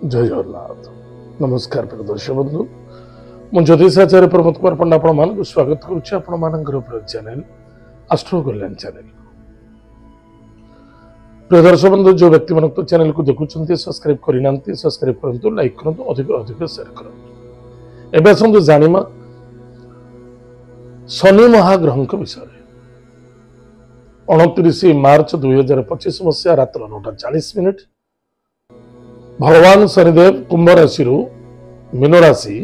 जय जगन्नाथ नमस्कार प्रिय दर्शक बंधु मु ज्योतिषाचार्य प्रमोद कुमार पंडा आपण स्वागत करुच्ची चैनल आस्ट्रो कल्याण चैनल। प्रिय दर्शक बंधु जो व्यक्ति मन चैनल को देखुं सब्सक्राइब करना सब्सक्राइब करूँ लाइक करूँ अधिक अधिक शेयर करूँ। एवं आसतु जानिमा शनि महाग्रह विषय 29 मार्च 2025 मसीहा रात 9:40 भगवान शनिदेव कुंभ राशि मीन राशि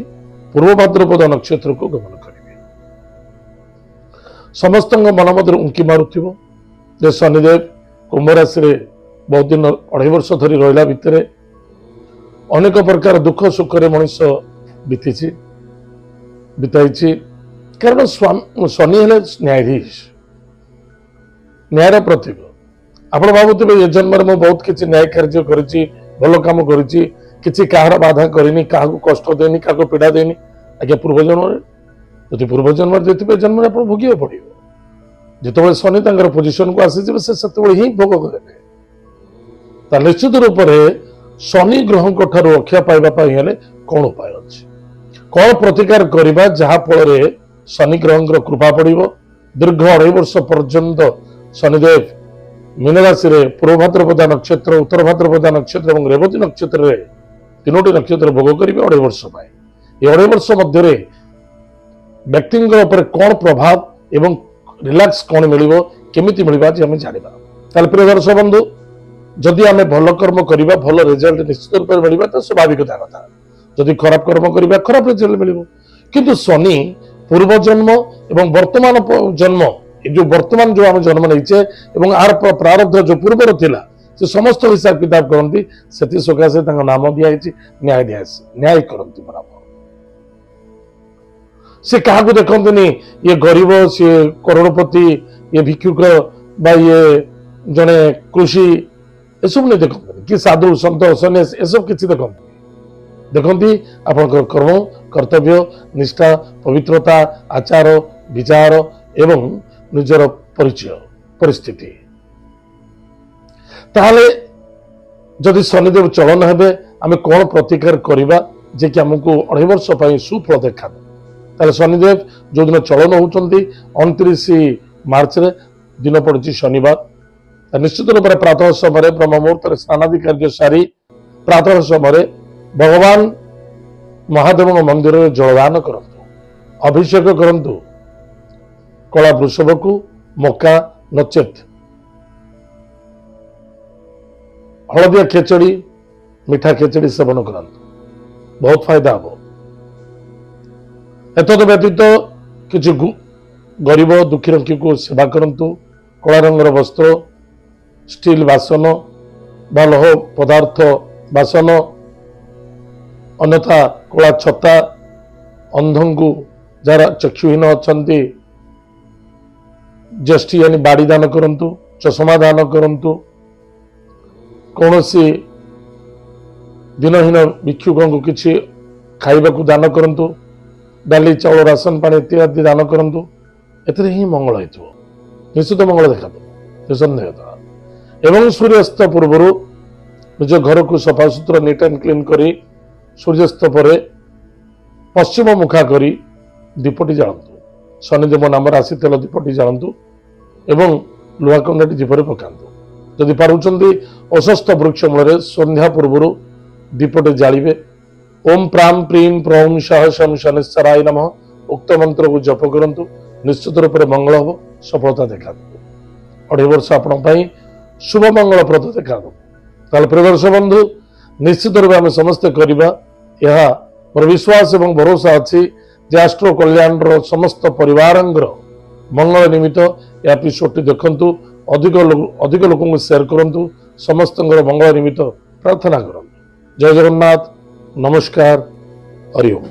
पूर्व भाद्रपद नक्षत्र को गमन करेंगे। समस्त मन मध्य उंकी मारुथिबो जे शनिदेव कुंभ राशि रे बहुत दिन 2.5 वर्ष धरी रहिला भितरे अनेक प्रकार दुख सुख रे मनुष्य बिताई कारण शनि हेले न्यायाधीश न्यायर प्रतीक। आप भावुवे ये जन्म में बहुत किसी न्याय कार्य करी भल कम करी कह बाधा करनी क्या कष्ट देनी क्या पीड़ा देनी आज्ञा पूर्वजन्म जब पूर्वजन्म देते जन्म आप भोगे पड़ो जिते शनि पोजिशन को आसीजे से ही भोग करेंगे। निश्चित रूप से शनि ग्रह रक्षा पाइबा कौन उपाय अच्छे कौन प्रतिकार करवा जहाँफल शनि ग्रह कृपा पड़ो दीर्घ 2.5 वर्ष पर्यंत शनिदेव मीन राशि पूर्व भाद्रपद नक्षत्र उत्तर भाद्रपद नक्षत्र और रेवती नक्षत्र तीनोटी नक्षत्र भोग करेंगे 2.5 वर्ष ये 2.5 वर्ष मध्य व्यक्ति कौन प्रभाव एवं रिलैक्स कौन मिल केमी मिलवा आम जाना। प्रिय दर्शक बंधु जदि आम भल कर्म करवा भल रिजल्ट निश्चित रूप से मिलवा तो स्वाभाविकता कथा जदि खराब कर्म करवा खराब रिजल्ट मिल किंतु शनि पूर्व जन्म एवं वर्तमान जन्म जो वर्तमान जो आम जन्म नहीं आर प्रारब्ध जो पूर्वर थिला से समस्त हिसाब किताब करती से सकाशे नाम दिखाई न्याय करती बराबर से क्या देखते ये गरीब सी करोड़पति ये भिक्षुक ये जड़े कृषि एसब नहीं देखते कि साधु सत सन्यास एसब किसी देखती आप कर्म कर्तव्य निष्ठा पवित्रता आचार विचार एवं निजर परिचय परिस्थिति ताहले जदि शनिदेव चलन हेबे आमे कौन प्रतिकार करिबा जे कि हमको 2.5 वर्ष पई सुफल देखा ताले शनिदेव जो दिन चलन होचंती 29 मार्च रे दिन पड़ची शनिवार निश्चित रूप से प्रातः समय ब्रह्म मुहूर्त स्नानादि कार्य सारी प्रातः समय भगवान महादेव मंदिर में जलदान करंतु अभिषेक करंतु कला वृषभ को मक्का नचेत हलदिया खेचड़ी मीठा खेचड़ी सेवन करंतु बहुत फायदा हम। एतद व्यतीत किसी गरीब दुखी रंकी को सेवा करंतु कला रंगर वस्त्र स्टील बासन बा लौह पदार्थ बासन अन्यथा कला छता अंधंगु जरा चक्षुहीन अच्छा ज्येष्ठी यानी बाड़ी दान करंतु चषमा दान करंतु कौन सी दिनहीन भिक्षुक को किसी खाइबा को दान करंतु डाली चाउल राशन पानी इत्यादि दान करंतु एते ही मंगल हो निश्चित मंगल देखा निसंदेह एवं सूर्यास्त पूर्व निज घर को सफा सुतरा नीट एंड क्लीन करी सूर्यास्त पर पश्चिम मुखा करी दीपटी जालतु शनिदेव नाम राशि तेल दीपटी जालतु एवं लुहा कंडाटी जीपर पकातु जदि पारुचंदी अशस्थ वृक्ष मूल संध्या पूर्व दीपटे जालिबे ओम प्राम प्रीम प्रौम सह शम शनिश्चराय नमः उक्त मंत्र को जप करंतु निश्चित रूप से मंगल हम सफलता देखा 2.5 वर्ष आपण शुभ मंगल प्रद देखा प्रिय दर्शक बंधु निश्चित रूप आम समस्ते करवा यह मोर विश्वास एवं भरोसा अच्छी एस्ट्रो कल्याण समस्त परिवार मंगल निमित्त यह एपिसोड देखंतु अधिक लोक शेयर करंतु समस्त मंगल निमित्त प्रार्थना करंतु। जय जगन्नाथ नमस्कार हरि ओम।